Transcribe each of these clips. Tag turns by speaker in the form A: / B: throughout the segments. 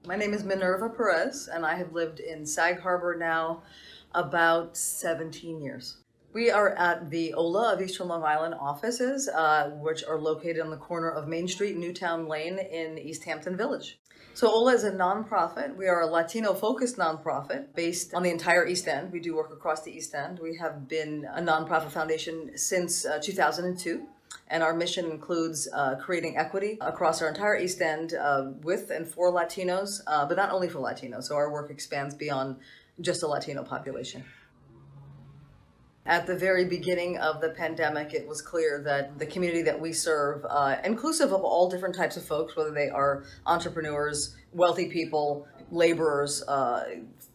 A: My name is Minerva Perez, and I have lived in Sag Harbor now about 17 years. We are at the OLA of Eastern Long Island offices, which are located on the corner of Main Street, Newtown Lane in East Hampton Village. So OLA is a nonprofit. We are a Latino-focused nonprofit based on the entire East End. We do work across the East End. We have been a nonprofit foundation since 2002. And our mission includes creating equity across our entire East End with and for Latinos, but not only for Latinos. So our work expands beyond just the Latino population. At the very beginning of the pandemic, it was clear that the community that we serve, inclusive of all different types of folks, whether they are entrepreneurs, wealthy people, laborers,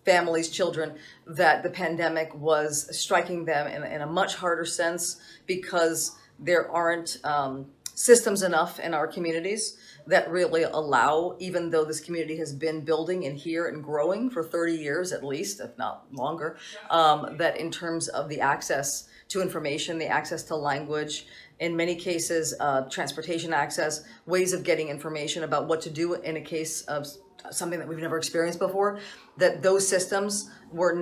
A: families, children, that the pandemic was striking them in a much harder sense because there aren't systems enough in our communities that really allow, even though this community has been building and here and growing for 30 years at least, if not longer, that in terms of the access to information, the access to language, in many cases, transportation access, ways of getting information about what to do in a case of something that we've never experienced before, that those systems were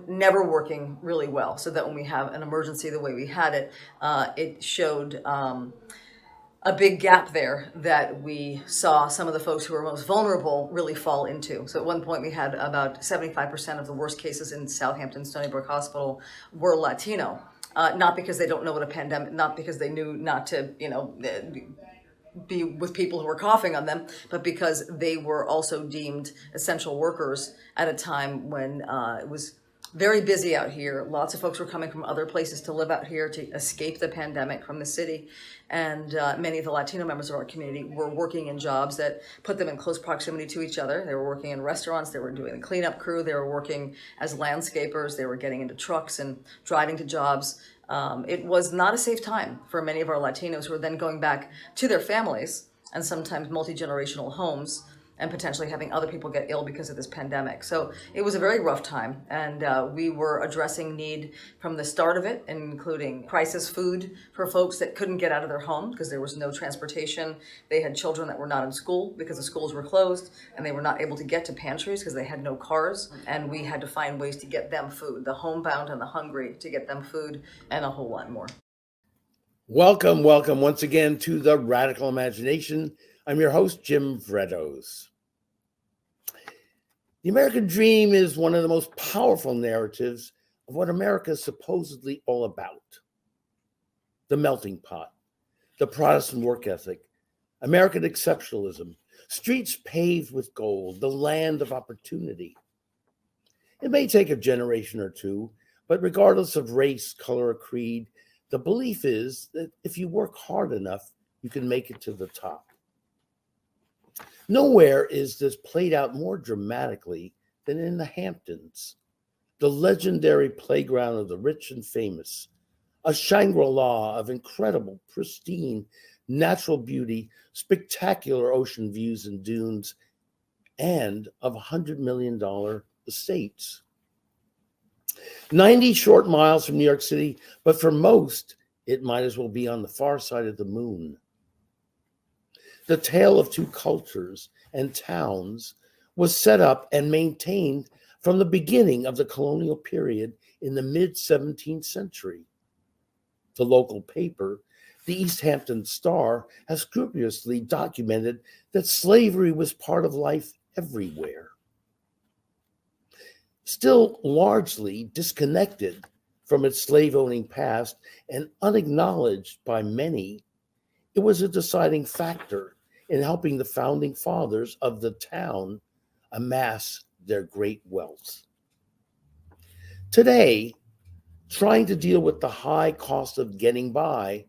A: never working really well. So that when we have an emergency the way we had it, it showed a big gap there that we saw some of the folks who were most vulnerable really fall into. So at one point we had about 75% of the worst cases in Southampton Stony Brook Hospital were Latino. Not because they don't know what a pandemic, not because they knew not to, be with people who were coughing on them, but because they were also deemed essential workers at a time when it was very busy out here. Lots of folks were coming from other places to live out here to escape the pandemic from the city. And many of the Latino members of our community were working in jobs that put them in close proximity to each other. They were working in restaurants, they were doing the cleanup crew, they were working as landscapers, they were getting into trucks and driving to jobs. It was not a safe time for many of our Latinos who were then going back to their families and sometimes multi-generational homes and potentially having other people get ill because of this pandemic. So it was a very rough time, and we were addressing need from the start of it, including crisis food for folks that couldn't get out of their home because there was no transportation. They had children that were not in school because the schools were closed, and they were not able to get to pantries because they had no cars, and we had to find ways to get them food, the homebound and the hungry, to get them food, and a whole lot more.
B: Welcome once again to the Radical Imagination. I'm your host, Jim Vrettos. The American dream is one of the most powerful narratives of what America is supposedly all about. The melting pot, the Protestant work ethic, American exceptionalism, streets paved with gold, the land of opportunity. It may take a generation or two, but regardless of race, color, or creed, the belief is that if you work hard enough, you can make it to the top. Nowhere is this played out more dramatically than in the Hamptons, the legendary playground of the rich and famous, a Shangri-La of incredible, pristine, natural beauty, spectacular ocean views and dunes, and of $100 million estates. 90 short miles from New York City, but for most, it might as well be on the far side of the moon. The tale of two cultures and towns was set up and maintained from the beginning of the colonial period in the mid-17th century. The local paper, the East Hampton Star, has scrupulously documented that slavery was part of life everywhere. Still largely disconnected from its slave-owning past and unacknowledged by many, it was a deciding factor in helping the founding fathers of the town amass their great wealth. Today, trying to deal with the high cost of getting by,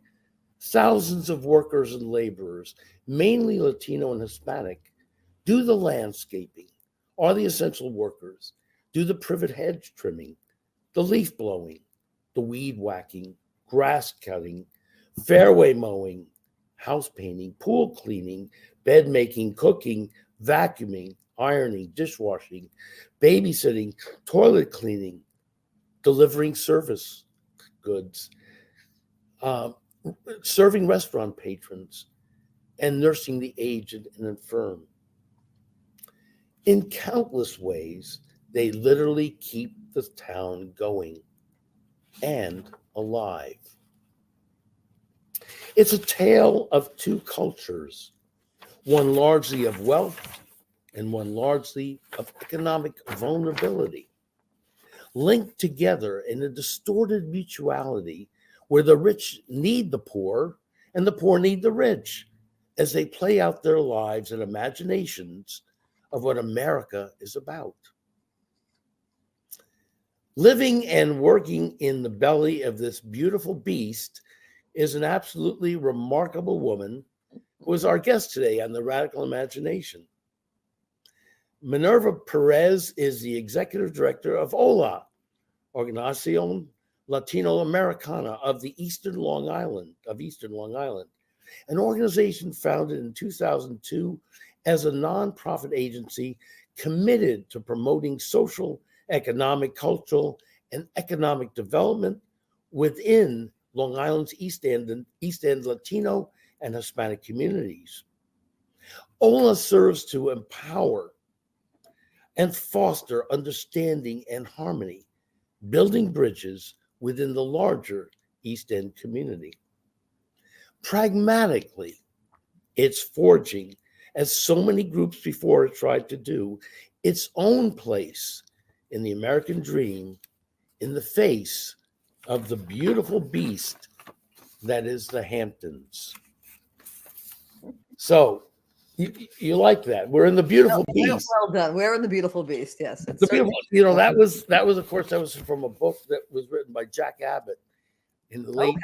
B: thousands of workers and laborers, mainly Latino and Hispanic, do the landscaping, are the essential workers, do the privet hedge trimming, the leaf blowing, the weed whacking, grass cutting, fairway mowing, house painting, pool cleaning, bed making, cooking, vacuuming, ironing, dishwashing, babysitting, toilet cleaning, delivering service goods, serving restaurant patrons, and nursing the aged and infirm. In countless ways, they literally keep the town going and alive. It's a tale of two cultures, one largely of wealth and one largely of economic vulnerability, linked together in a distorted mutuality where the rich need the poor and the poor need the rich as they play out their lives and imaginations of what America is about. Living and working in the belly of this beautiful beast is an absolutely remarkable woman who is our guest today on the Radical Imagination. Minerva Perez is the Executive Director of OLA, Organizacion Latino-Americana of Eastern Long Island, an organization founded in 2002 as a nonprofit agency committed to promoting social, economic, cultural, and economic development within Long Island's East End Latino and Hispanic communities. OLA serves to empower and foster understanding and harmony, building bridges within the larger East End community. Pragmatically, it's forging, as so many groups before it tried to do, its own place in the American dream in the face of the beautiful beast that is the Hamptons. So, you like that? We're in the beautiful beast.
A: Well done. We're in the beautiful beast. Yes, it's
B: The beautiful, that was of course that was from a book that was written by Jack Abbott in the late,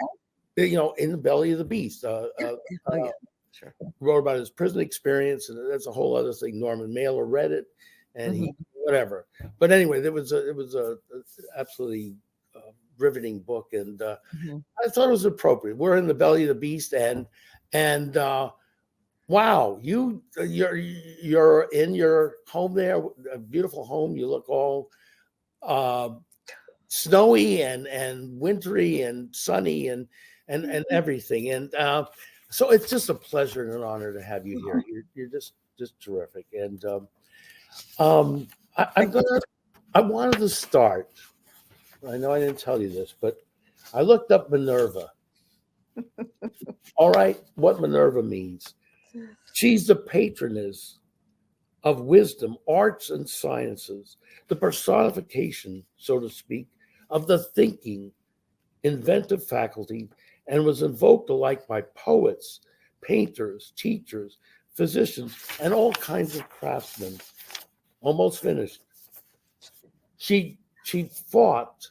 B: in the belly of the beast.
A: Sure.
B: Wrote about his prison experience, and that's a whole other thing. Norman Mailer read it, and he whatever. But anyway, it was a absolutely riveting book, and I thought it was appropriate. We're in the belly of the beast, and wow, you're in your home there, a beautiful home. You look all snowy and wintry and sunny and everything. And so it's just a pleasure and an honor to have you here. You're just terrific. And I wanted to start. I know I didn't tell you this, but I looked up Minerva. All right, what Minerva means. She's the patroness of wisdom, arts, and sciences, the personification, so to speak, of the thinking, inventive faculty, and was invoked alike by poets, painters, teachers, physicians, and all kinds of craftsmen. Almost finished. She fought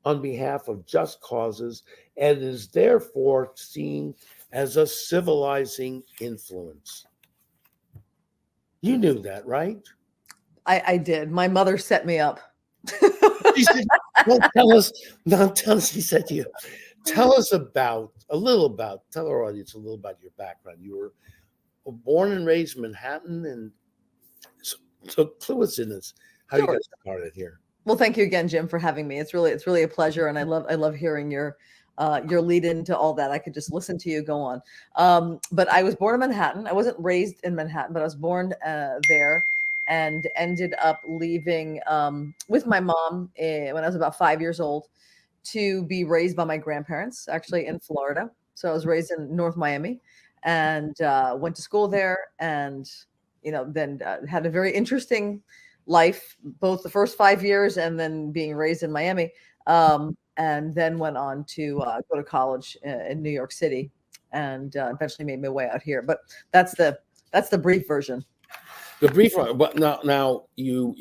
B: on behalf of just causes and is therefore seen as a civilizing influence. You knew that, right?
A: I did. My mother set me up.
B: She said, well, tell us, she said to you, tell our audience a little about your background. You were born and raised in Manhattan, and so clue us in this, how you got started here.
A: Well, thank you again, Jim, for having me. It's really a pleasure, and I love hearing your lead into all that. I could just listen to you go on. But I was born in Manhattan. I wasn't raised in Manhattan, but I was born there and ended up leaving with my mom when I was about 5 years old to be raised by my grandparents, actually in Florida. So I was raised in North Miami and went to school there, and then had a very interesting life, both the first 5 years and then being raised in Miami. And then went on to go to college in New York City, and eventually made my way out here. But that's the brief version.
B: The brief one. But now you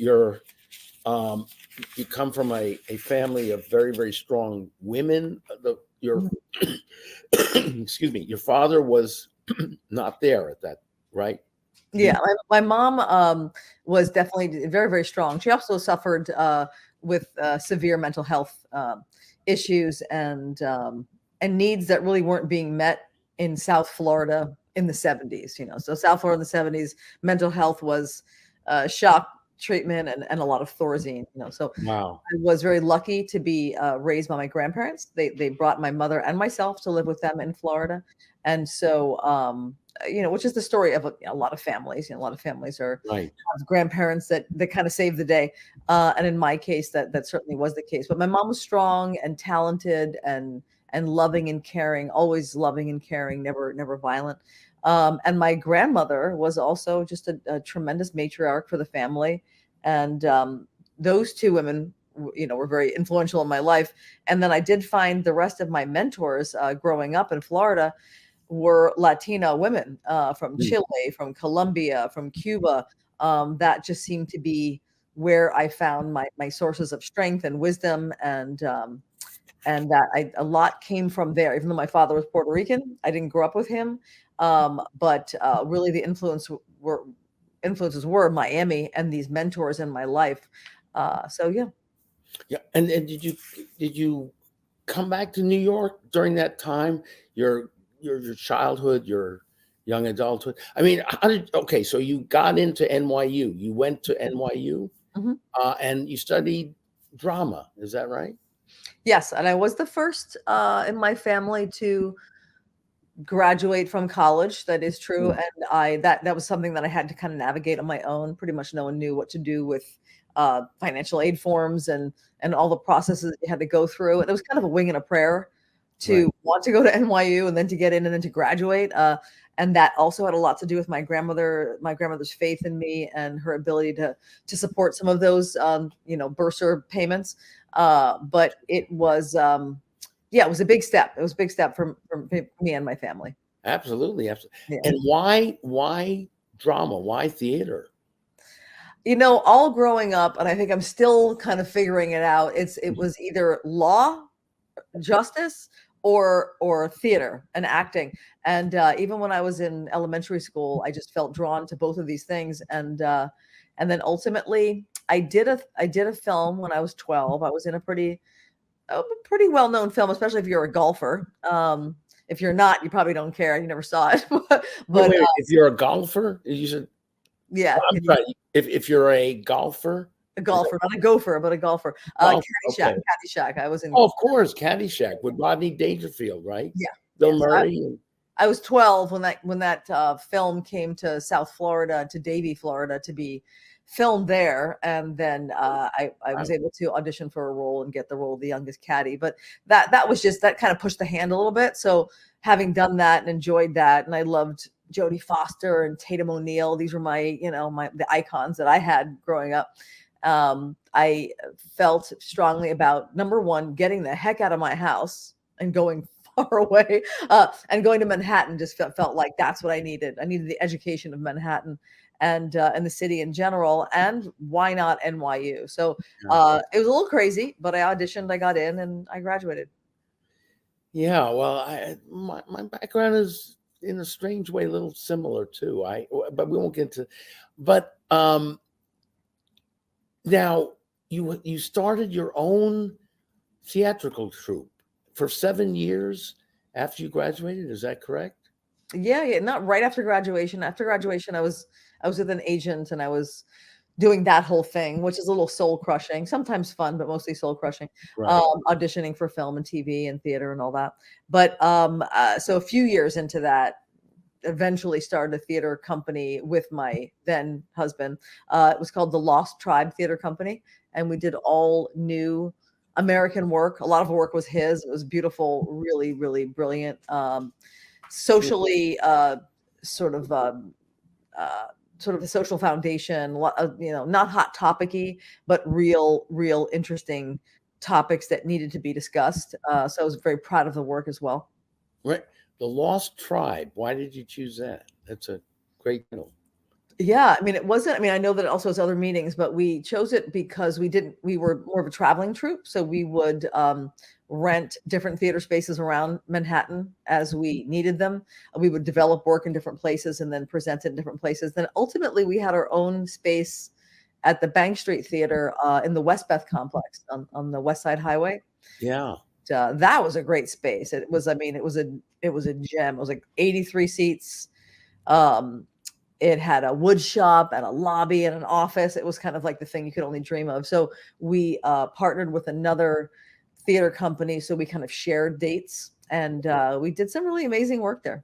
B: come from a family of very, very strong women. Excuse me. Your father was not there at that, right?
A: Yeah, my mom was definitely very, very strong. She also suffered with severe mental health issues and needs that really weren't being met in South Florida in the 70s. So South Florida in the 70s, mental health was shock treatment and a lot of Thorazine. So
B: wow.
A: I was very lucky to be raised by my grandparents. They brought my mother and myself to live with them in Florida. And so, which is the story of a lot of families. A lot of families
B: Right.
A: have grandparents that kind of save the day. And in my case, that certainly was the case. But my mom was strong and talented and loving and caring, always loving and caring, never violent. And my grandmother was also just a tremendous matriarch for the family. And those two women, were very influential in my life. And then I did find the rest of my mentors growing up in Florida were Latina women from
B: Mm.
A: Chile, from Colombia, from Cuba. That just seemed to be where I found my sources of strength and wisdom, and that a lot came from there. Even though my father was Puerto Rican, I didn't grow up with him, but really the influences were Miami and these mentors in my life. So yeah.
B: Yeah. And did you come back to New York during that time? Your childhood, your young adulthood. I mean, okay, so you got into NYU. You went to NYU,
A: Mhm.
B: and you studied drama. Is that right?
A: Yes, and I was the first in my family to graduate from college. That is true,
B: Mm.
A: and that was something that I had to kind of navigate on my own. Pretty much no one knew what to do with financial aid forms and all the processes that you had to go through. And it was kind of a wing and a prayer
B: Right.
A: to want to go to NYU and then to get in and then to graduate. And that also had a lot to do with my grandmother's faith in me and her ability to support some of those bursar payments. But it was yeah, it was a big step. It was a big step for me and my family.
B: Absolutely, absolutely.
A: Yeah.
B: And why drama? Why theater?
A: All growing up, and I think I'm still kind of figuring it out, it
B: Mhm.
A: was either law, justice, or theater and acting. And even when I was in elementary school, I just felt drawn to both of these things. And then ultimately, I did a film when I was 12. I was in a pretty well-known film, especially if you're a golfer. If you're not, you probably don't care. You never saw it.
B: Wait,
A: But
B: wait. If you're a golfer, you said.
A: yeah,
B: I'm sorry. If you're a golfer,
A: a
B: is that
A: golfer, not a gopher, but a golfer.
B: golf?
A: Caddyshack,
B: Okay.
A: Caddyshack. I was in.
B: Oh, of course, Caddyshack with Rodney Dangerfield, right?
A: Yeah,
B: Bill
A: yes.
B: Murray. And,
A: I was 12 when that film came to South Florida, to Davie, Florida, to be filmed there, and then I was
B: wow.
A: able to audition for a role and get the role of the youngest caddy. But that was just that kind of pushed the hand a little bit. So having done that and enjoyed that, and I loved Jodie Foster and Tatum O'Neal. These were the icons that I had growing up. I felt strongly about, number one, getting the heck out of my house and going far away, and going to Manhattan just felt like that's what I needed. I needed the education of Manhattan and the city in general, and why not NYU? So
B: Yeah.
A: it was a little crazy, but I auditioned, I got in, and I graduated.
B: Yeah, well, my background is in a strange way a little similar too. But we won't get into. But now you started your own theatrical troupe for 7 years after you graduated. Is that correct?
A: Yeah, yeah, not right after graduation. After graduation, I was with an agent and I was doing that whole thing, which is a little soul crushing, sometimes fun, but mostly soul crushing.
B: Right.
A: Auditioning for film and TV and theater and all that. But so a few years into that, eventually started a theater company with my then husband. It was called the Lost Tribe Theater Company, and we did all new American work. A lot of work was his. It was beautiful, really, really brilliant. Socially, sort of. Sort of a social foundation, not hot topicy, but real interesting topics that needed to be discussed. So I was very proud of the work as well.
B: Right. The Lost Tribe. Why did you choose that? That's a great title.
A: Yeah, I mean, it wasn't. I mean, I know that it also has other meanings, but we chose it because we were more of a traveling troupe. So we would rent different theater spaces around Manhattan as we needed them. We would develop work in different places and then present it in different places. Then ultimately, we had our own space at the Bank Street Theater in the Westbeth complex on the West Side Highway.
B: Yeah.
A: That was a great space. It was, I mean, it was a gem. It was like 83 seats. Um, it had a wood shop and a lobby and an office. It was kind of like the thing you could only dream of. So we partnered with another theater company, so we kind of shared dates, and we did some really amazing work there.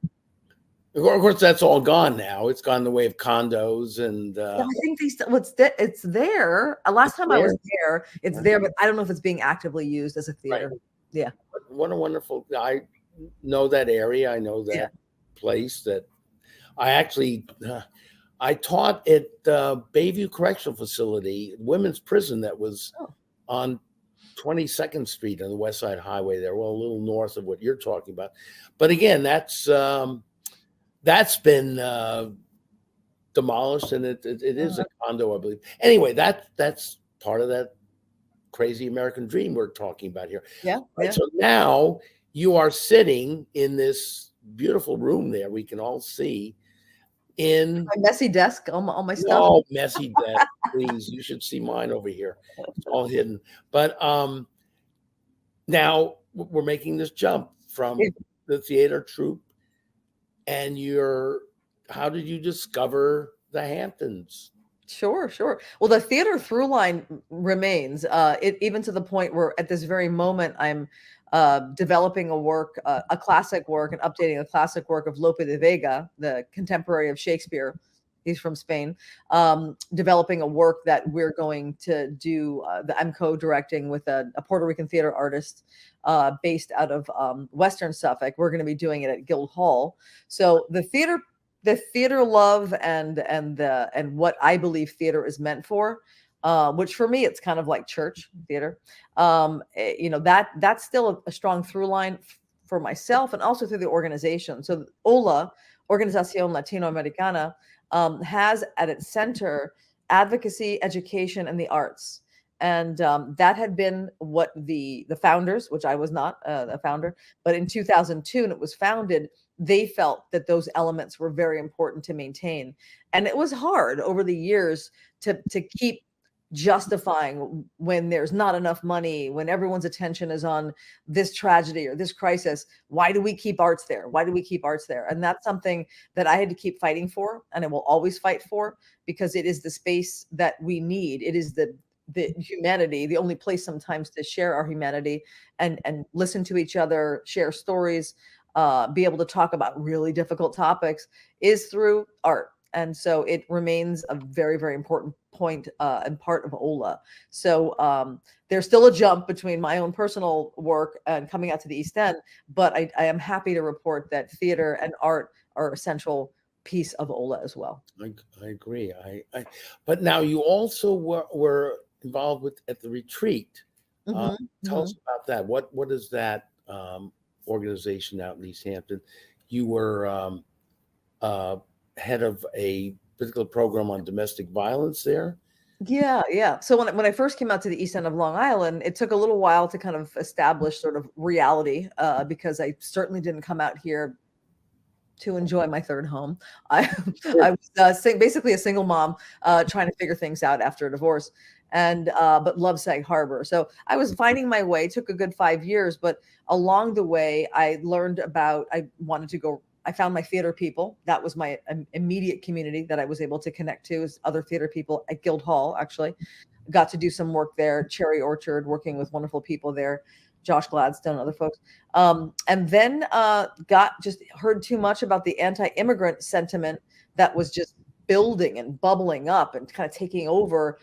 B: Of course, that's all gone now. It's gone the way of condos and
A: Yeah, I think it's there. Last time I
B: there.
A: was there, it's there, but I don't know if it's being actively used as a
B: Right.
A: theater. Yeah,
B: What a wonderful. I know that area. I know
A: yeah.
B: that place. That I actually I taught at Bayview Correctional Facility, women's prison that was
A: Oh,
B: on 22nd Street on the West Side Highway there, well, a little north of what you're talking about. But again, that's been demolished, and it is a condo, I believe. Anyway, that's part of that crazy American dream we're talking about here.
A: yeah,
B: Right.
A: yeah.
B: So now you are sitting in this beautiful room there. We can all see in
A: My messy desk, all my stuff.
B: no messy desk. Please, you should see mine over here. It's all hidden. But now we're making this jump from the theater troupe, and how did you discover the Hamptons?
A: Sure, sure. Well, the theater through line remains, even to the point where at this very moment I'm developing a classic work, and updating a classic work of Lope de Vega, the contemporary of Shakespeare. He's from Spain. Developing a work that we're going to do. I'm co-directing with a Puerto Rican theater artist based out of Western Suffolk. We're going to be doing it at Guildhall. So the theater love and what I believe theater is meant for, which for me it's kind of like church theater. That's still a strong through line for myself and also through the organization. So OLA, Organizacion Latino-Americana, has at its center advocacy, education, and the arts. And that had been what the founders, which I was not a founder, but in 2002, when it was founded, they felt that those elements were very important to maintain. And it was hard over the years to keep justifying when there's not enough money, when everyone's attention is on this tragedy or this crisis. Why do we keep arts there? Why do we keep arts there? And that's something that I had to keep fighting for, and I will always fight for, because it is the space that we need. It is the humanity, the only place sometimes to share our humanity and listen to each other, share stories, be able to talk about really difficult topics, is through art. And so it remains a very, very important point and part of OLA. So there's still a jump between my own personal work and coming out to the East End, but I am happy to report that theater and art are a central piece of OLA as well.
B: I agree. But now you also were involved at the retreat. Tell us about that. What is that organization out in East Hampton? You were head of a particular program on domestic violence there.
A: Yeah, yeah. So when I first came out to the East End of Long Island, it took a little while to kind of establish sort of reality, because I certainly didn't come out here to enjoy my third home. I was basically a single mom trying to figure things out after a divorce, and but love Sag Harbor. So I was finding my way. It took a good 5 years, but along the way, I learned I wanted to go. I found my theater people. That was my immediate community that I was able to connect to, is other theater people at Guildhall. Actually, got to do some work there. Cherry Orchard, working with wonderful people there. Josh Gladstone, other folks. And then just heard too much about the anti-immigrant sentiment that was just building and bubbling up and kind of taking over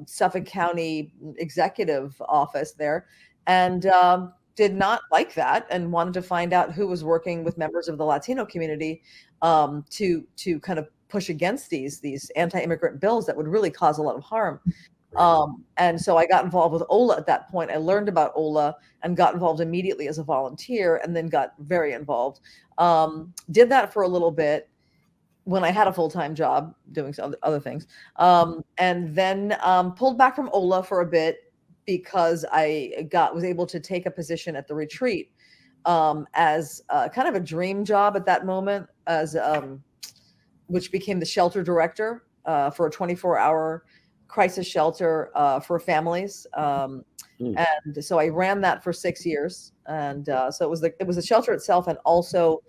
A: Suffolk County Executive Office there. And did not like that, and wanted to find out who was working with members of the Latino community to kind of push against these anti-immigrant bills that would really cause a lot of harm. And so I got involved with OLA at that point. I learned about OLA and got involved immediately as a volunteer, and then got very involved. Did that for a little bit when I had a full-time job doing some other things. And then pulled back from OLA for a bit, because I was able to take a position at the retreat as kind of a dream job at that moment, as which became the shelter director for a 24-hour crisis shelter for families. And so I ran that for 6 years. And so it was the shelter itself, and also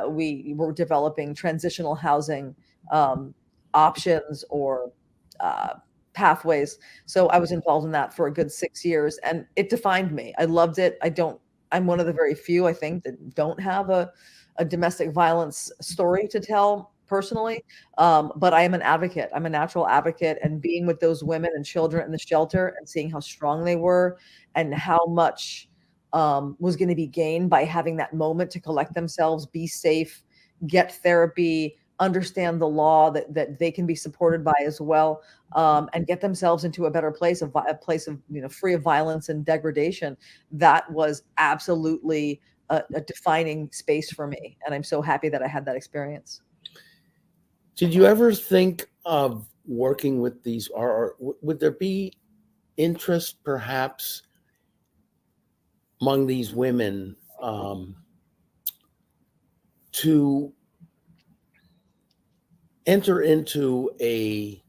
A: we were developing transitional housing options, or pathways. So I was involved in that for a good 6 years, and it defined me. I loved it. I'm one of the very few, I think, that don't have a domestic violence story to tell personally. But I am an advocate. I'm a natural advocate, and being with those women and children in the shelter and seeing how strong they were and how much was going to be gained by having that moment to collect themselves, be safe, get therapy, understand the law that they can be supported by as well, and get themselves into a better place, a place of, free of violence and degradation. That was absolutely a defining space for me, and I'm so happy that I had that experience.
B: Did you ever think of working with these, or would there be interest perhaps among these women to enter into a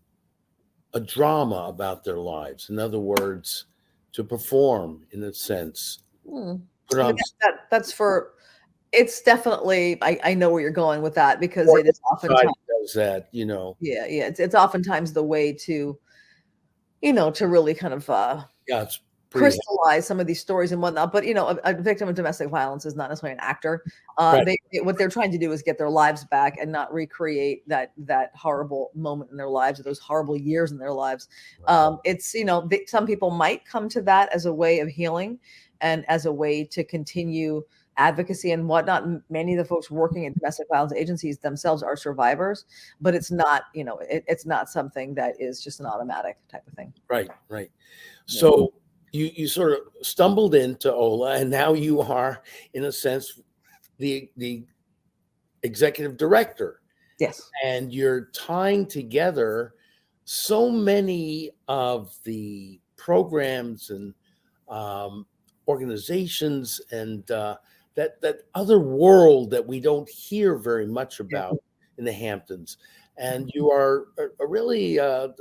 B: drama about their lives? In other words, to perform, in a sense. Put on
A: That's for, it's definitely, I know where you're going with that, because it is oftentimes
B: does that,
A: yeah, it's oftentimes the way to, to really kind of
B: Yeah, it's pretty
A: crystallize some of these stories and whatnot. But a victim of domestic violence is not necessarily an actor.
B: Right.
A: What they're trying to do is get their lives back and not recreate that horrible moment in their lives, or those horrible years in their lives. It's some people might come to that as a way of healing and as a way to continue advocacy and whatnot. Many of the folks working in domestic violence agencies themselves are survivors, but it's not, it's not something that is just an automatic type of thing.
B: Right. So you sort of stumbled into OLA, and now you are, in a sense, the executive director.
A: Yes.
B: And you're tying together so many of the programs and organizations and that other world that we don't hear very much about in the Hamptons. And you are a really the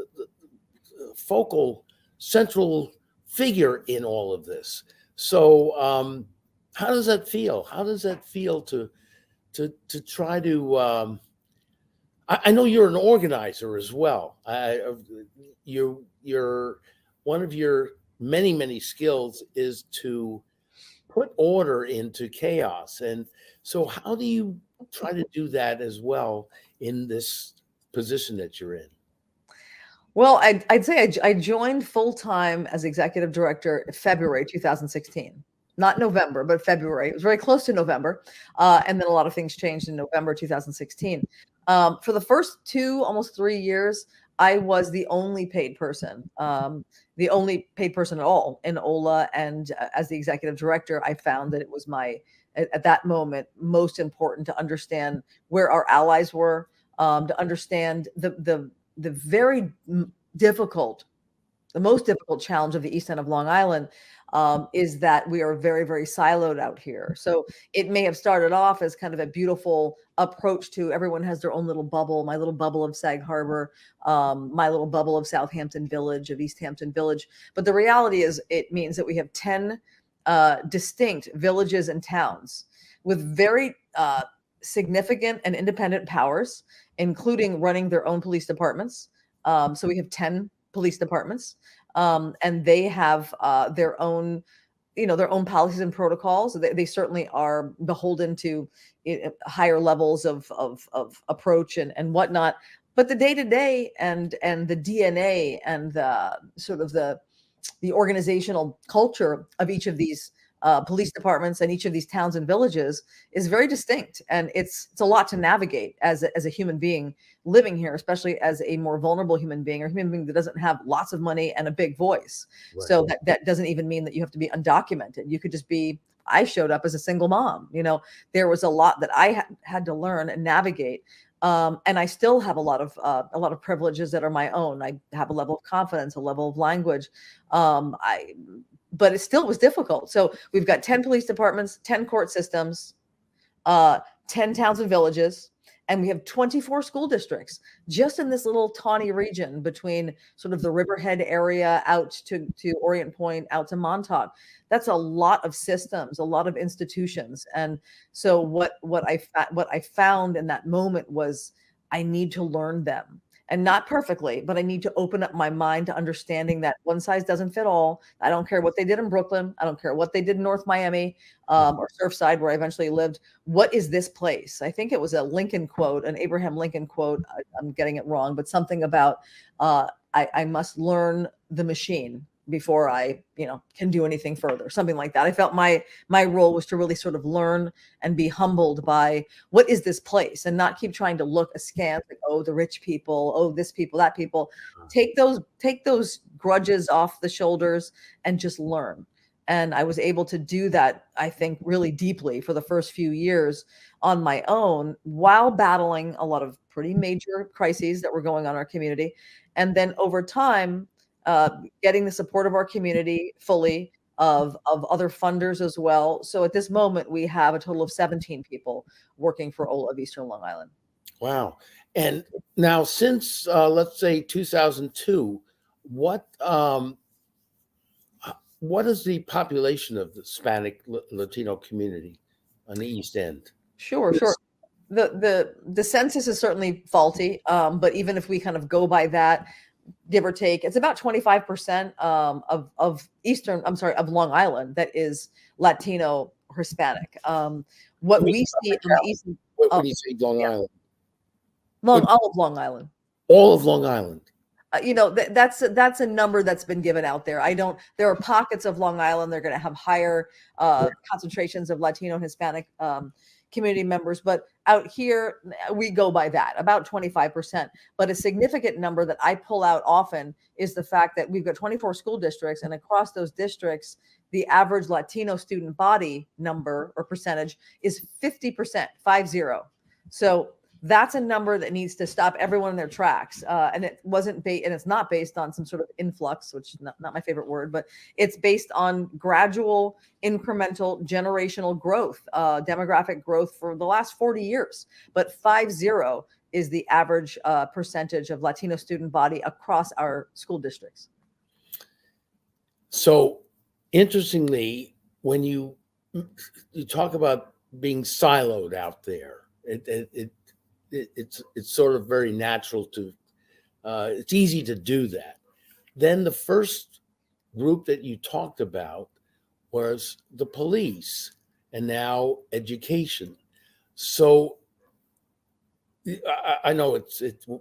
B: focal, central figure in all of this. So how does that feel? How does that feel to try to I know you're an organizer as well. You're one of your many skills is to put order into chaos. And so how do you try to do that as well in this position that you're in?
A: Well, I'd say I joined full time as executive director in February 2016, not November, but February. It was very close to November, and then a lot of things changed in November 2016. For the first almost 3 years, I was the only paid person, the only paid person at all in OLA. And as the executive director, I found that it was at that moment, most important to understand where our allies were, to understand the very difficult, the most difficult challenge of the East End of Long Island is that we are very, very siloed out here. So it may have started off as kind of a beautiful approach to everyone has their own little bubble, my little bubble of Sag Harbor, my little bubble of Southampton Village, of East Hampton Village. But the reality is it means that we have 10 distinct villages and towns with very significant and independent powers, including running their own police departments. So we have 10 police departments, and they have their own, their own policies and protocols. They certainly are beholden to higher levels of approach and whatnot. But the day to day and the DNA and the sort of the organizational culture of each of these police departments and each of these towns and villages is very distinct, and it's a lot to navigate as a human being living here, especially as a more vulnerable human being, or a human being that doesn't have lots of money and a big voice. Right. So that doesn't even mean that you have to be undocumented. You could just be. I showed up as a single mom. There was a lot that I had to learn and navigate. And I still have a lot of privileges that are my own. I have a level of confidence, a level of language. But it still was difficult. So we've got 10 police departments, 10 court systems, 10 towns and villages, and we have 24 school districts just in this little tawny region between sort of the Riverhead area out to Orient Point, out to Montauk. That's a lot of systems, a lot of institutions. And so what I found in that moment was I need to learn them. and not perfectly, but I need to open up my mind to understanding that one size doesn't fit all. I don't care what they did in Brooklyn. I don't care what they did in North Miami, or Surfside, where I eventually lived. What is this place? I think it was a Lincoln quote, an Abraham Lincoln quote. I'm getting it wrong, but something about I must learn the machine before I, can do anything further, something like that. I felt my role was to really sort of learn and be humbled by what is this place, and not keep trying to look askance, like, oh, the rich people, oh, this people, that people. Take those grudges off the shoulders and just learn. And I was able to do that, I think, really deeply for the first few years on my own, while battling a lot of pretty major crises that were going on in our community. And then over time, getting the support of our community fully, of other funders as well. So at this moment, we have a total of 17 people working for OLA of Eastern Long Island.
B: Wow. And now, since let's say 2002, what what is the population of the Hispanic Latino community on the East End?
A: Sure, sure. The census is certainly faulty, but even if we kind of go by that, give or take, it's about 25% of Eastern, I'm sorry, of Long Island that is Latino or Hispanic. What we see on the East,
B: When you say Long Island,
A: all of Long Island.
B: all of Long Island.
A: That's a number that's been given out there. There are pockets of Long Island. They're going to have higher concentrations of Latino and Hispanic community members, but out here we go by that, about 25%. But a significant number that I pull out often is the fact that we've got 24 school districts, and across those districts, the average Latino student body number or percentage is 50%, 50. So that's a number that needs to stop everyone in their tracks. And it's not based on some sort of influx, which is not my favorite word, but it's based on gradual, incremental, generational growth, demographic growth for the last 40 years. But 50 is the average percentage of Latino student body across our school districts.
B: So, interestingly, when you talk about being siloed out there, it's sort of very natural to, it's easy to do that. Then the first group that you talked about was the police, and now education. So I know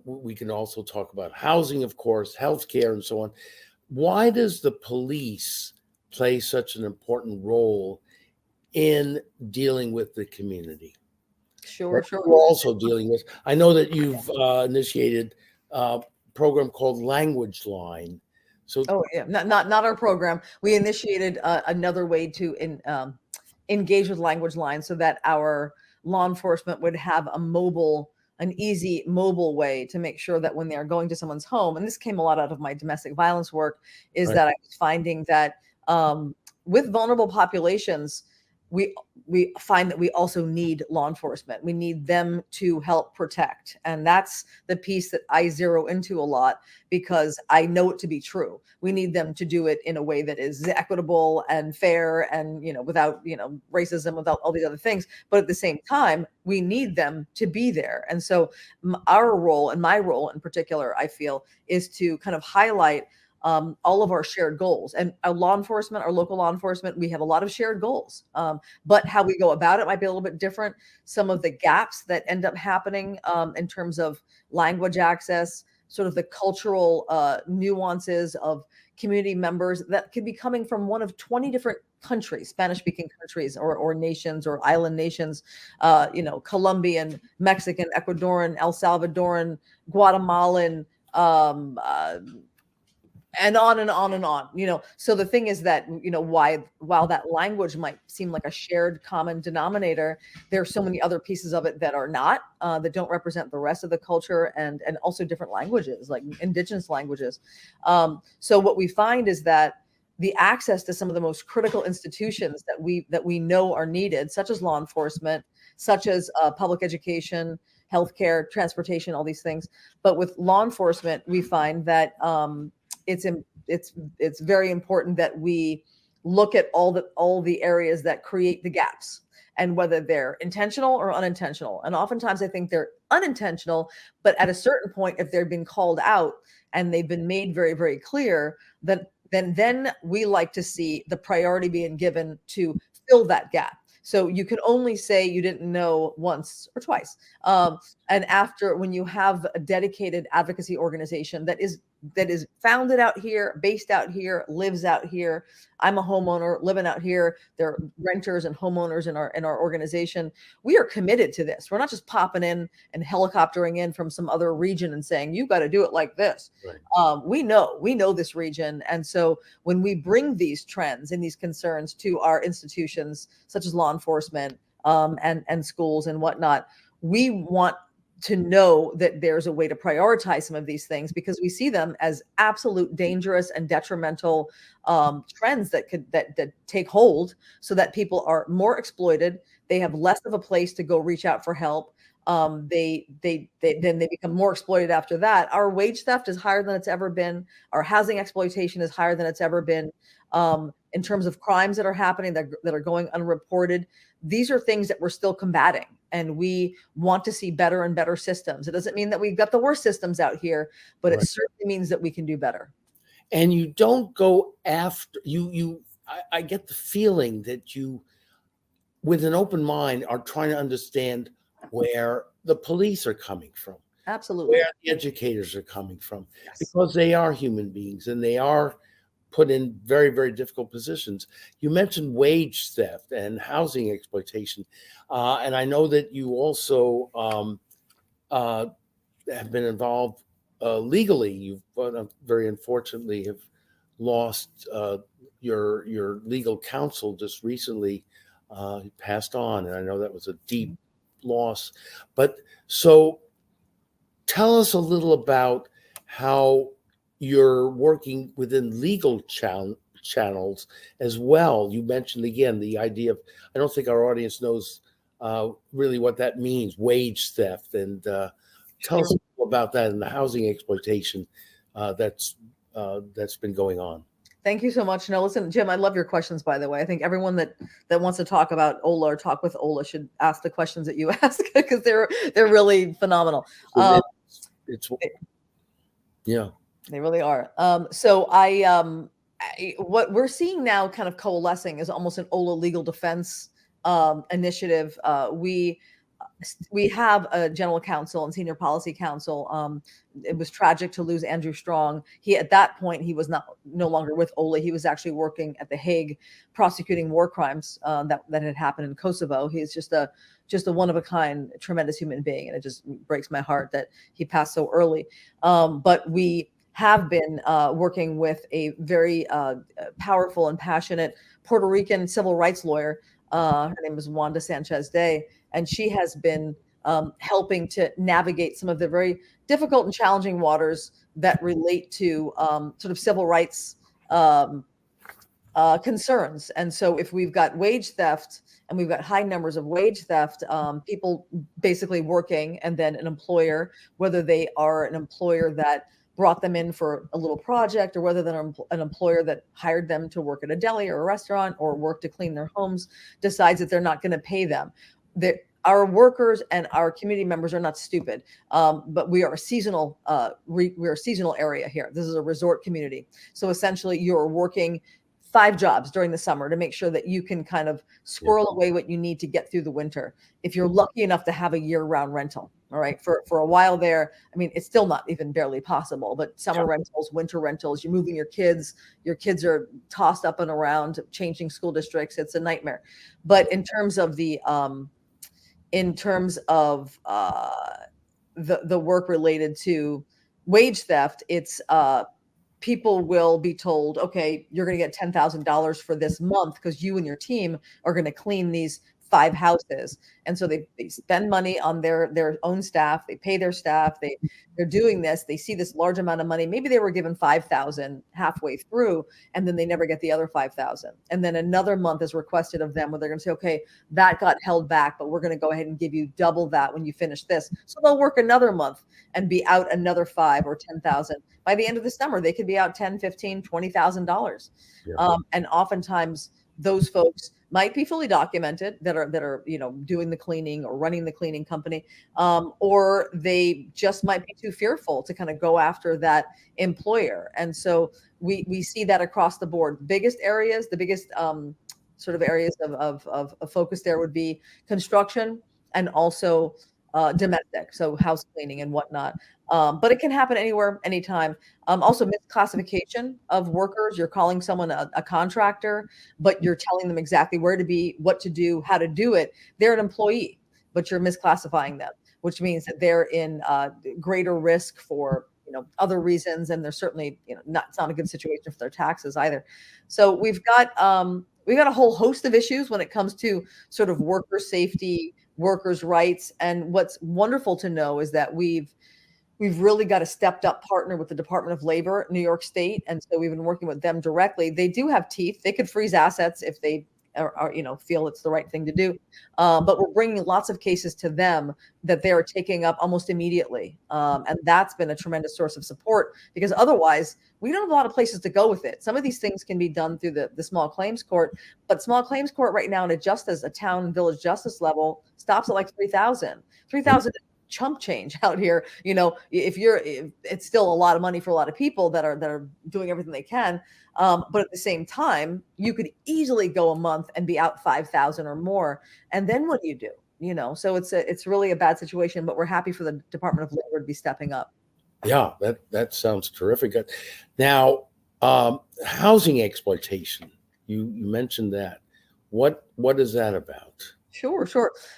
B: we can also talk about housing, of course, healthcare, and so on. Why does the police play such an important role in dealing with the community?
A: Sure.
B: We're also dealing with. I know that you've initiated a program called Language Line. So,
A: not our program. We initiated another way to engage with Language Line, so that our law enforcement would have an easy mobile way to make sure that when they're going to someone's home, and this came a lot out of my domestic violence work, is that I was finding that with vulnerable populations, we find that we also need law enforcement. We need them to help protect. And that's the piece that I zero into a lot, because I know it to be true. We need them to do it in a way that is equitable and fair, and, without, racism, without all these other things. But at the same time, we need them to be there. And so our role, and my role in particular, I feel, is to kind of highlight all of our shared goals. And our local law enforcement, we have a lot of shared goals, but how we go about it might be a little bit different. Some of the gaps that end up happening in terms of language access, sort of the cultural nuances of community members that could be coming from one of 20 different countries, Spanish-speaking countries, or nations, or island nations, Colombian, Mexican, Ecuadorian, El Salvadoran, Guatemalan, and on and on and on. So the thing is that, while that language might seem like a shared common denominator, there are so many other pieces of it that are not, that don't represent the rest of the culture, and also different languages, like indigenous languages. So what we find is that the access to some of the most critical institutions that we know are needed, such as law enforcement, such as public education, healthcare, transportation, all these things. But with law enforcement, we find that it's very important that we look at all the areas that create the gaps. and whether they're intentional or unintentional. And oftentimes I think they're unintentional, but at a certain point, if they've been called out and they've been made very, very clear, then we like to see the priority being given to fill that gap. So you can only say you didn't know once or twice. And after, when you have a dedicated advocacy organization that is founded out here, based out here, lives out here. I'm a homeowner living out here. There are renters and homeowners in our organization. We are committed to this. We're not just popping in and helicoptering in from some other region and saying you got to do it like this.
B: Right.
A: We know this region, and so when we bring these trends and these concerns to our institutions, such as law enforcement and schools and whatnot, we want to know that there's a way to prioritize some of these things, because we see them as absolute dangerous and detrimental trends that take hold, so that people are more exploited. They have less of a place to go reach out for help. Then they become more exploited after that. Our wage theft is higher than it's ever been. Our housing exploitation is higher than it's ever been. In terms of crimes that are happening that are going unreported, these are things that we're still combating, and we want to see better and better systems. It doesn't mean that we've got the worst systems out here, but it certainly means that we can do better.
B: And you don't go after I get the feeling that you, with an open mind, are trying to understand where the police are coming from,
A: Absolutely.
B: where the educators are coming from,
A: Yes.
B: because they are human beings and they are put in very, very difficult positions. You mentioned wage theft and housing exploitation. And I know that you also have been involved legally. You've very unfortunately have lost your legal counsel just recently. He passed on, and I know that was a deep loss. But so tell us a little about how you're working within legal channels as well. You mentioned again the idea of, I don't think our audience knows really what that means, wage theft, and tell us about that and the housing exploitation that's been going on.
A: Thank you so much. No, listen, Jim, I love your questions, by the way. I think everyone that wants to talk about OLA or talk with OLA should ask the questions that you ask, because they're really phenomenal.
B: It's yeah.
A: They really are. So what we're seeing now kind of coalescing is almost an OLA legal defense initiative. We have a general counsel and senior policy counsel. It was tragic to lose Andrew Strong. At that point, he was no longer with OLA. He was actually working at The Hague, prosecuting war crimes that had happened in Kosovo. He's just a one of a kind, tremendous human being, and it just breaks my heart that he passed so early. But we have been working with a very powerful and passionate Puerto Rican civil rights lawyer. Her name is Wanda Sanchez Day, and she has been helping to navigate some of the very difficult and challenging waters that relate to sort of civil rights concerns. And so if we've got wage theft and we've got high numbers of wage theft, people basically working, and then an employer, whether they are an employer that brought them in for a little project, or whether they're an employer that hired them to work at a deli or a restaurant or work to clean their homes, decides that they're not going to pay them. Our workers and our community members are not stupid, but we are a seasonal we're a seasonal area here. This is a resort community, so essentially you're working 5 jobs during the summer to make sure that you can kind of squirrel away what you need to get through the winter. If you're lucky enough to have a year-round rental, all right, for a while there, I mean, it's still not even barely possible, but summer rentals, winter rentals, you're moving your kids are tossed up and around, changing school districts. It's a nightmare. But in terms of the work related to wage theft, it's people will be told, okay, you're going to get $10,000 for this month because you and your team are going to clean these 5 houses. And so they spend money on their own staff. They pay their staff. They're doing this. They see this large amount of money. Maybe they were given 5,000 halfway through, and then they never get the other 5,000. And then another month is requested of them, where they're going to say, okay, that got held back, but we're going to go ahead and give you double that when you finish this. So they'll work another month and be out another 5 or 10,000. By the end of the summer, they could be out $10,000, $15,000, $20,000. And oftentimes those folks might be fully documented, that are doing the cleaning or running the cleaning company, or they just might be too fearful to kind of go after that employer. And so we see that across the board. The biggest sort of areas of focus there would be construction, and also domestic, so house cleaning and whatnot. But it can happen anywhere, anytime. Also, misclassification of workers. You're calling someone a contractor, but you're telling them exactly where to be, what to do, how to do it. They're an employee, but you're misclassifying them, which means that they're in greater risk for other reasons, and they're certainly it's not a good situation for their taxes either. So we've got a whole host of issues when it comes to sort of worker safety, workers' rights. And what's wonderful to know is that we've really got a stepped up partner with the Department of Labor, New York State. And so we've been working with them directly. They do have teeth. They could freeze assets if they feel it's the right thing to do. But we're bringing lots of cases to them that they are taking up almost immediately. And that's been a tremendous source of support, because otherwise we don't have a lot of places to go with it. Some of these things can be done through the small claims court, but small claims court right now, as a town and village justice level, stops at like 3,000. 3,000 chump change out here. It's still a lot of money for a lot of people that are doing everything they can. But at the same time, you could easily go a month and be out 5,000 or more. And then what do you do? So it's really a bad situation, but we're happy for the Department of Labor to be stepping up.
B: Yeah, that sounds terrific. Now, housing exploitation, you mentioned that. What is that about?
A: Sure.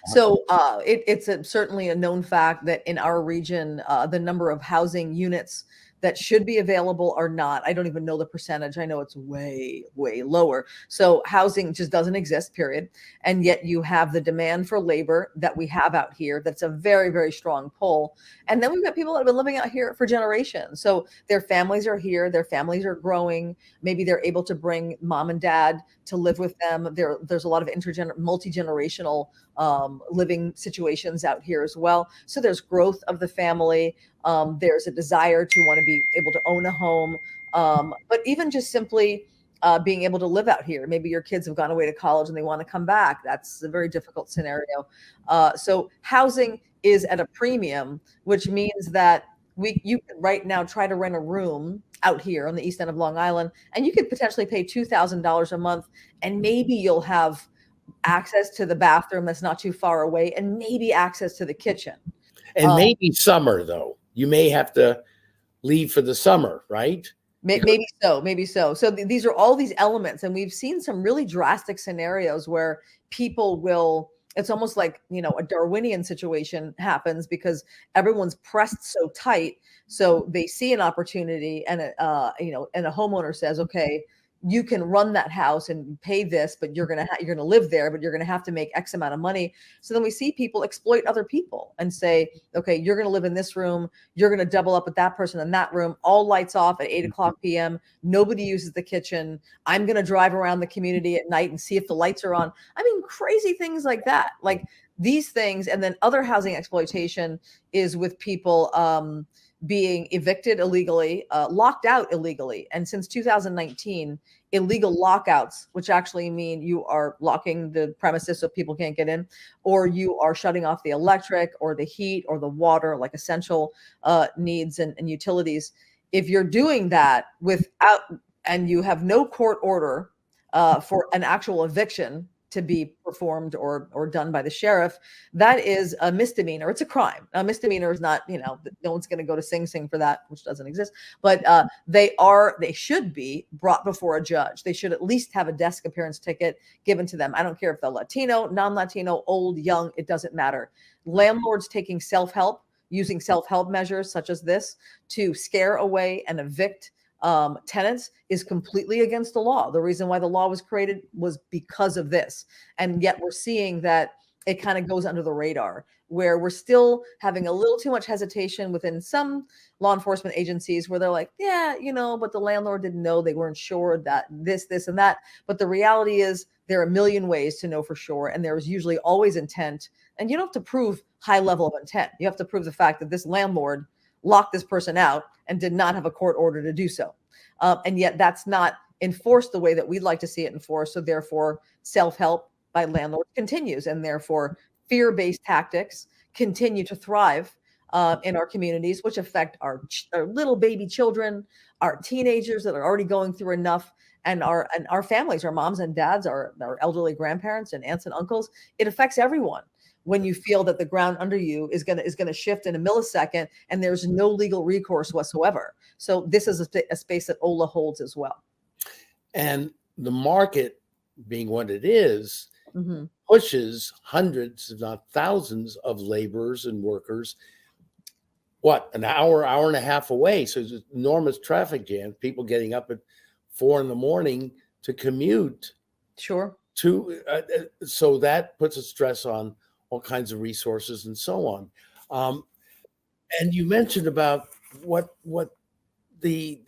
A: So it's certainly a known fact that in our region, the number of housing units that should be available are not. I don't even know the percentage. I know it's way, way lower. So housing just doesn't exist, period. And yet you have the demand for labor that we have out here. That's a very, very strong pull. And then we've got people that have been living out here for generations. So their families are here. Their families are growing. Maybe they're able to bring mom and dad to live with them. There's a lot of multi-generational living situations out here as well. So there's growth of the family. There's a desire to want to be able to own a home. But even just simply being able to live out here. Maybe your kids have gone away to college and they want to come back. That's a very difficult scenario. So housing is at a premium, which means that you could right now try to rent a room out here on the east end of Long Island, and you could potentially pay $2,000 a month, and maybe you'll have access to the bathroom that's not too far away, and maybe access to the kitchen.
B: And maybe summer, though. You may have to leave for the summer, right?
A: Maybe so. So these are all these elements, and we've seen some really drastic scenarios where people will. It's almost like a Darwinian situation happens, because everyone's pressed so tight. So they see an opportunity, and and a homeowner says, "Okay, you can run that house and pay this, but you're gonna live there, but you're gonna have to make X amount of money." So then we see people exploit other people and say, "Okay, you're gonna live in this room, you're gonna double up with that person in that room, all lights off at 8:00 p.m. Nobody uses the kitchen. I'm gonna drive around the community at night and see if the lights are on." I mean, crazy things like that, like these things. And then other housing exploitation is with people being evicted illegally, locked out illegally. And since 2019, illegal lockouts, which actually mean you are locking the premises so people can't get in, or you are shutting off the electric or the heat or the water, like essential needs and utilities. If you're doing that and you have no court order for an actual eviction to be performed or done by the sheriff, that is a misdemeanor. It's a crime. A misdemeanor is not, no one's going to go to Sing Sing for that, which doesn't exist. But they should be brought before a judge. They should at least have a desk appearance ticket given to them. I don't care if they're Latino, non-Latino, old, young, it doesn't matter. Landlords taking using self-help measures such as this to scare away and evict tenants is completely against the law. The reason why the law was created was because of this. And yet we're seeing that it kind of goes under the radar, where we're still having a little too much hesitation within some law enforcement agencies, where they're like, yeah, but the landlord didn't know, they weren't sure that this, and that. But the reality is there are a million ways to know for sure. And there is usually always intent. And you don't have to prove high level of intent. You have to prove the fact that this landlord locked this person out and did not have a court order to do so. And yet that's not enforced the way that we'd like to see it enforced. So therefore, self-help by landlords continues, and therefore fear-based tactics continue to thrive in our communities, which affect our little baby children, our teenagers that are already going through enough, and our families, our moms and dads, our elderly grandparents and aunts and uncles. It affects everyone when you feel that the ground under you is gonna shift in a millisecond, and there's no legal recourse whatsoever. So this is a space that OLA holds as well.
B: And the market, being what it is,
A: Mm-hmm.
B: pushes hundreds, if not thousands, of laborers and workers. What, an hour and a half away? So there's enormous traffic jam. People getting up at 4 a.m. to commute.
A: Sure.
B: So that puts a stress on all kinds of resources and so on. And you mentioned about what the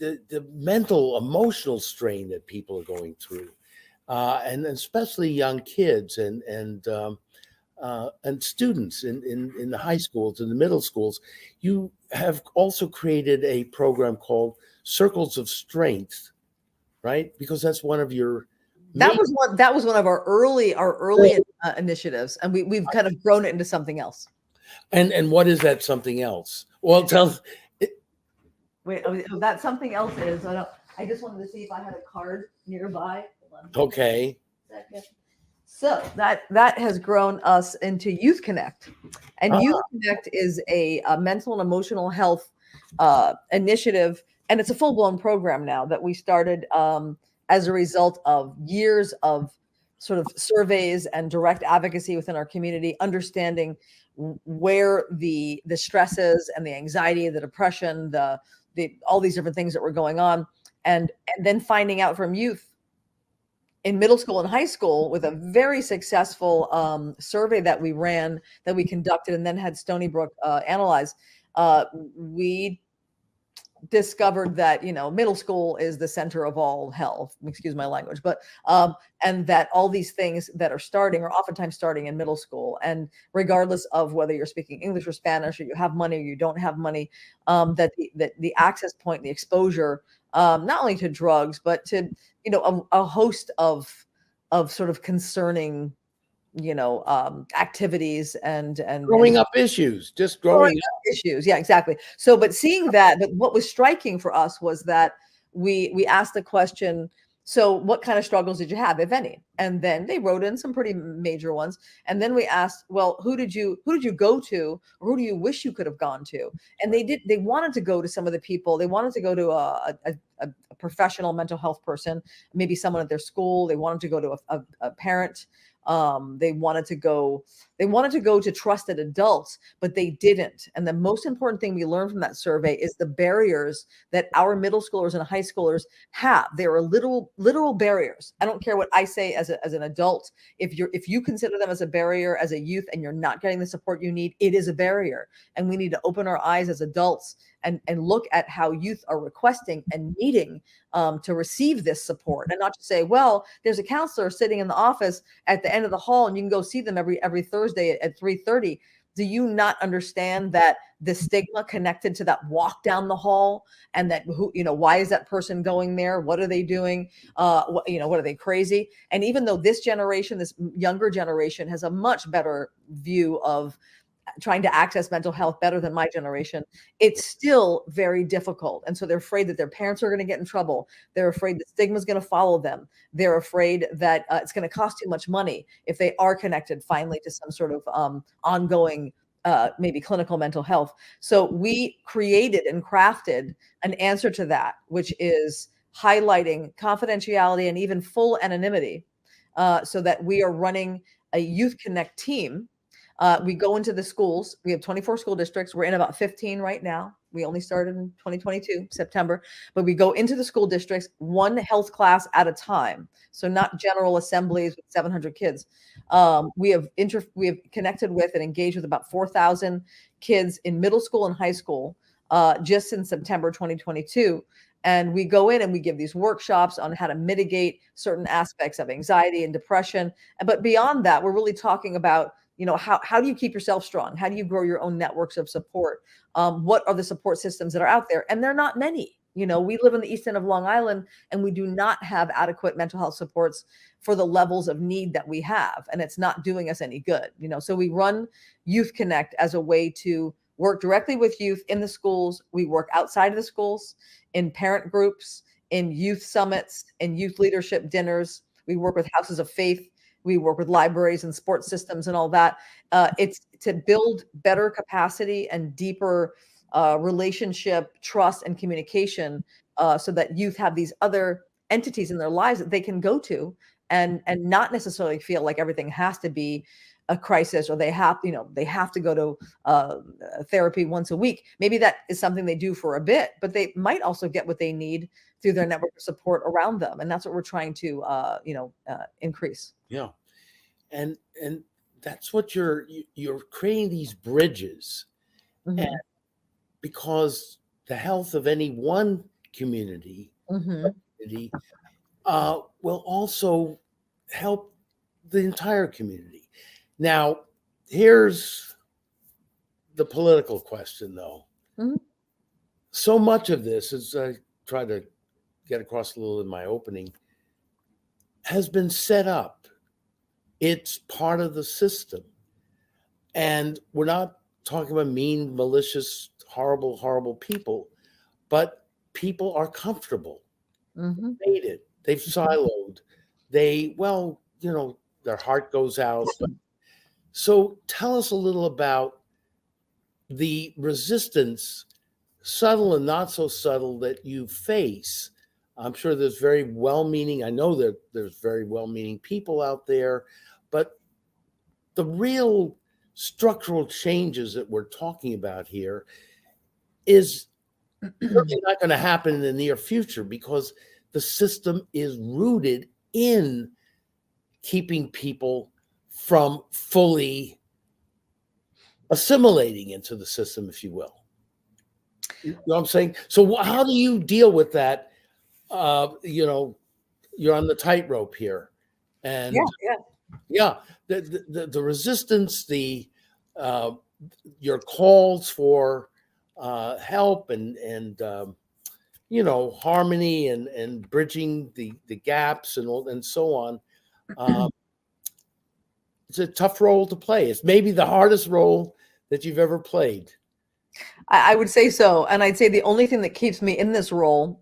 B: mental, emotional strain that people are going through, and especially young kids and students in the high schools and the middle schools. You have also created a program called Circles of Strength, right? Because that's one of your
A: that was one of our early initiatives, and we've kind of grown it into something else.
B: And what is that something else? Well, tell.
A: Wait, that something else is. I just wanted to see if I had a card nearby. Hold on.
B: Okay.
A: So that has grown us into Youth Connect, and Youth Connect is a mental and emotional health initiative, and it's a full-blown program now that we started as a result of years of sort of surveys and direct advocacy within our community, understanding where the stresses and the anxiety, the depression, the all these different things that were going on, and then finding out from youth in middle school and high school with a very successful survey that we ran, that we conducted, and then had Stony Brook analyze. We discovered that middle school is the center of all hell, excuse my language, but and that all these things that are starting are oftentimes starting in middle school, and regardless of whether you're speaking English or Spanish, or you have money or you don't have money, that the access point, the exposure, not only to drugs but to a host of sort of concerning activities and
B: growing up issues, just growing up
A: issues. Yeah, exactly. So, but seeing that, but what was striking for us was that we asked the question, so what kind of struggles did you have, if any? And then they wrote in some pretty major ones. And then we asked, well, who did you go to, or who do you wish you could have gone to? And they wanted to go to some of the people. They wanted to go to a professional mental health person, maybe someone at their school. They wanted to go to a parent. They wanted to go to trusted adults, but they didn't. And the most important thing we learned from that survey is the barriers that our middle schoolers and high schoolers have. There are literal barriers. I don't care what I say as an adult. If you consider them as a barrier as a youth, and you're not getting the support you need, it is a barrier. And we need to open our eyes as adults and look at how youth are requesting and needing to receive this support, and not to say, well, there's a counselor sitting in the office at the end of the hall and you can go see them every Thursday at 3:30. Do you not understand that the stigma connected to that walk down the hall, and that why is that person going there? What are they doing? What are they, crazy? And even though this younger generation has a much better view of trying to access mental health better than my generation, it's still very difficult. And so they're afraid that their parents are going to get in trouble. They're afraid that stigma is going to follow them. They're afraid that it's going to cost too much money if they are connected finally to some sort of ongoing maybe clinical mental health. So we created and crafted an answer to that, which is highlighting confidentiality and even full anonymity, so that we are running a Youth Connect team. We go into the schools. We have 24 school districts. We're in about 15 right now. We only started in 2022, September, but we go into the school districts, one health class at a time. So not general assemblies with 700 kids. We have connected with and engaged with about 4,000 kids in middle school and high school just in September 2022. And we go in and we give these workshops on how to mitigate certain aspects of anxiety and depression. But beyond that, we're really talking about, how do you keep yourself strong? How do you grow your own networks of support? What are the support systems that are out there? And they're not many. We live in the east end of Long Island, and we do not have adequate mental health supports for the levels of need that we have, and it's not doing us any good. So we run Youth Connect as a way to work directly with youth in the schools. We work outside of the schools, in parent groups, in youth summits, in youth leadership dinners. We work with houses of faith. We work with libraries and sports systems and all that. It's to build better capacity and deeper relationship, trust, and communication, so that youth have these other entities in their lives that they can go to, and not necessarily feel like everything has to be a crisis, or they have to go to therapy once a week. Maybe that is something they do for a bit, but they might also get what they need through their network of support around them, and that's what we're trying to increase.
B: Yeah. And that's what you're creating these bridges. And
A: Mm-hmm.
B: because the health of any one community,
A: Mm-hmm.
B: community will also help the entire community. Now, here's the political question, though.
A: Mm-hmm.
B: So much of this, as I tried to get across a little in my opening, has been set up. It's part of the system. And we're not talking about mean, malicious, horrible, horrible people, but people are comfortable.
A: Mm-hmm.
B: Made it. They've siloed. Their heart goes out. So tell us a little about the resistance, subtle and not so subtle, that you face. I'm sure there's very well-meaning, I know that there's very well-meaning people out there, but the real structural changes that we're talking about here is certainly not going to happen in the near future, because the system is rooted in keeping people from fully assimilating into the system, if you will. You know what I'm saying? So how do you deal with that? You're on the tightrope here,
A: Yeah,
B: and
A: yeah.
B: yeah, the resistance, uh, your calls for help, and harmony, and bridging the gaps, and so on. Um, it's a tough role to play. It's maybe the hardest role that you've ever played.
A: I would say so. And I'd say the only thing that keeps me in this role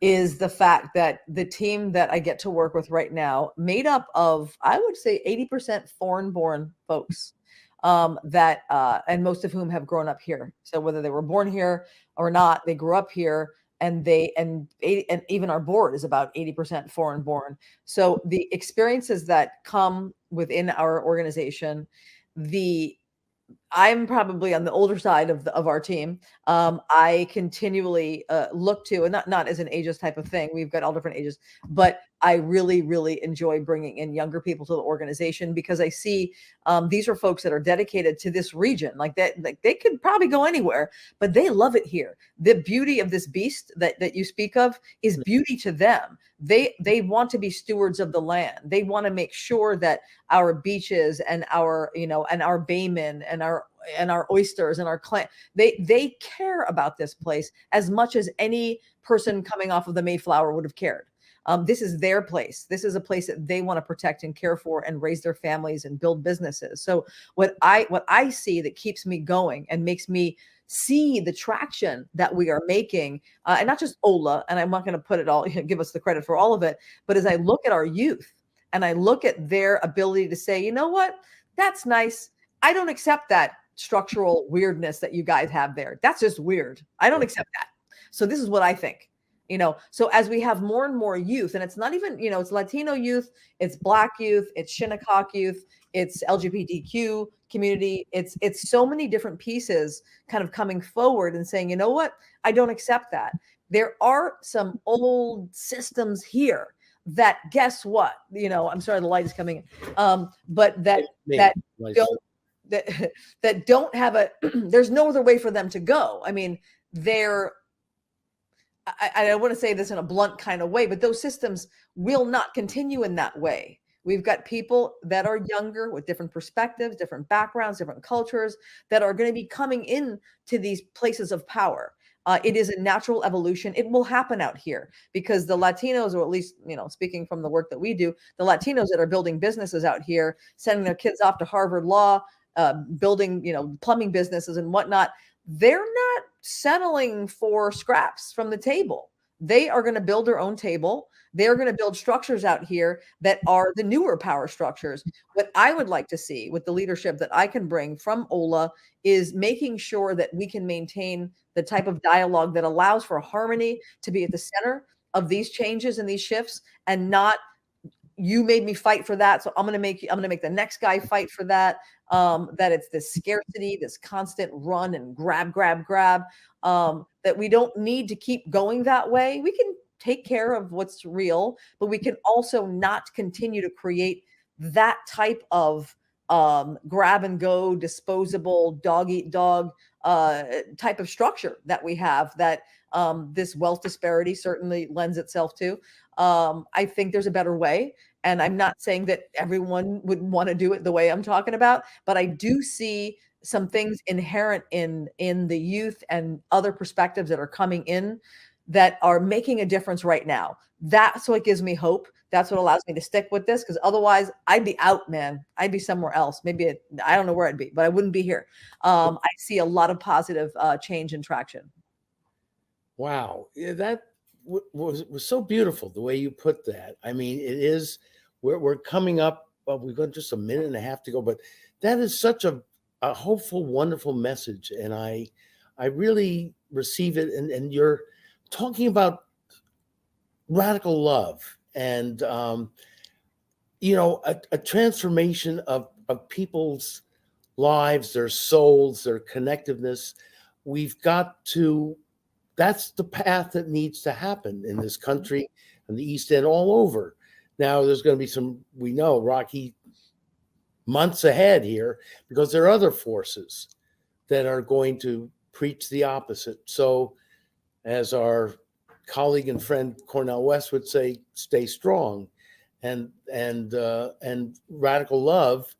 A: is the fact that the team that I get to work with right now, made up of, I would say, 80% foreign born folks, and most of whom have grown up here. So whether they were born here or not, they grew up here. And even our board is about 80% foreign born. So the experiences that come within our organization, the I'm probably on the older side of our team. I continually look to, and not as an ageist type of thing. We've got all different ages, but I really, really enjoy bringing in younger people to the organization, because I see these are folks that are dedicated to this region. Like that, like they could probably go anywhere, but they love it here. The beauty of this beast that you speak of is beauty to them. They want to be stewards of the land. They want to make sure that our beaches and our baymen and our oysters and our clam, they care about this place as much as any person coming off of the Mayflower would have cared. This is their place. This is a place that they want to protect and care for and raise their families and build businesses. So what I see that keeps me going and makes me see the traction that we are making, and not just OLA, and I'm not going to put it all, give us the credit for all of it, but as I look at our youth and I look at their ability to say, you know what, that's nice. I don't accept that structural weirdness that you guys have there. That's just weird. I don't accept that. So this is what I think. So as we have more and more youth, and it's not even, it's Latino youth, it's Black youth, it's Shinnecock youth, it's LGBTQ community, it's so many different pieces kind of coming forward and saying, you know what, I don't accept that. There are some old systems here that, guess what, I'm sorry, the light is coming in, but that don't that that don't have there's no other way for them to go. I mean, I don't want to say this in a blunt kind of way, but those systems will not continue in that way. We've got people that are younger with different perspectives, different backgrounds, different cultures, that are going to be coming in to these places of power. It is a natural evolution. It will happen out here because the Latinos, or at least, speaking from the work that we do, the Latinos that are building businesses out here, sending their kids off to Harvard Law, building, plumbing businesses and whatnot, they're not settling for scraps from the table. They are going to build their own table. They're going to build structures out here that are the newer power structures. What I would like to see with the leadership that I can bring from OLA is making sure that we can maintain the type of dialogue that allows for harmony to be at the center of these changes and these shifts, and not, you made me fight for that, so I'm going to make the next guy fight for that. That it's this scarcity, this constant run and grab, that we don't need to keep going that way. We can take care of what's real, but we can also not continue to create that type of grab and go, disposable, dog eat dog type of structure that we have, that this wealth disparity certainly lends itself to. I think there's a better way. And I'm not saying that everyone would want to do it the way I'm talking about, but I do see some things inherent in the youth and other perspectives that are coming in that are making a difference right now. That's what gives me hope. That's what allows me to stick with this, because otherwise I'd be out, man. I'd be somewhere else. Maybe I don't know where I'd be, but I wouldn't be here. I see a lot of positive change and traction.
B: Wow. Yeah, that was so beautiful the way you put that. I mean, it is, we're coming up, well, we've got just a minute and a half to go, but that is such a hopeful, wonderful message. And I really receive it. And you're talking about radical love and, a transformation of people's lives, their souls, their connectiveness. That's the path that needs to happen in this country and the East End, all over. Now, there's going to be some, we know, rocky months ahead here, because there are other forces that are going to preach the opposite. So, as our colleague and friend Cornel West would say, stay strong. And radical love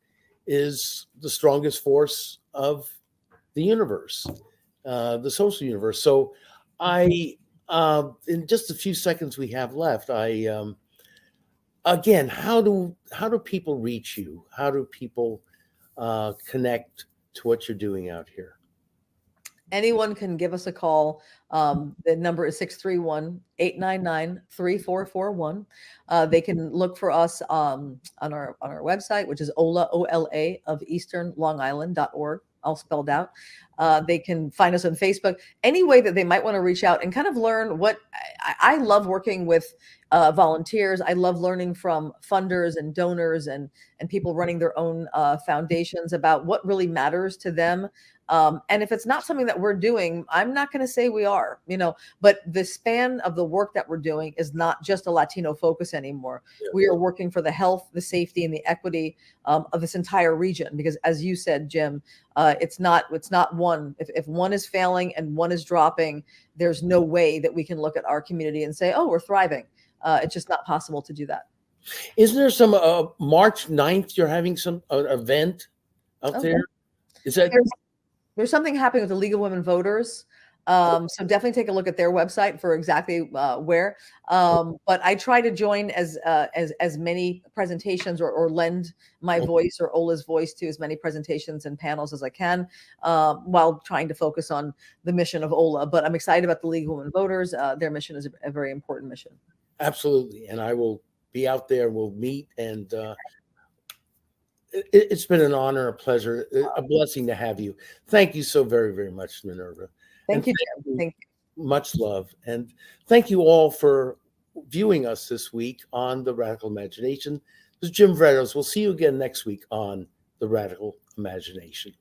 B: is the strongest force of the universe, the social universe. So in just a few seconds we have left, again, how do people reach you? How do people connect to what you're doing out here?
A: Anyone can give us a call. The number is 631-899-3441. They can look for us on our website, which is OLA of Eastern Long Island.org, all spelled out. They can find us on Facebook. Any way that they might want to reach out and kind of learn what I love working with volunteers. I love learning from funders and donors and people running their own foundations about what really matters to them. And if it's not something that we're doing, I'm not going to say we are, but the span of the work that we're doing is not just a Latino focus anymore. Yeah. We are working for the health, the safety, and the equity of this entire region. Because as you said, Jim, it's not one. If one is failing and one is dropping, there's no way that we can look at our community and say, oh, we're thriving. It's just not possible to do that.
B: Isn't there some March 9th, you're having some event out there? Is that...
A: There's something happening with the League of Women Voters. So definitely take a look at their website for exactly where. But I try to join as many presentations or lend my voice or Ola's voice to as many presentations and panels as I can, while trying to focus on the mission of Ola. But I'm excited about the League of Women Voters. Their mission is a very important mission.
B: Absolutely. And I will be out there. We'll meet. And it's been an honor, a pleasure, a blessing to have you. Thank you so very, very much, Minerva.
A: Thank you. Thank you.
B: Much love. And thank you all for viewing us this week on The Radical Imagination. This is Jim Vrettos. We'll see you again next week on The Radical Imagination.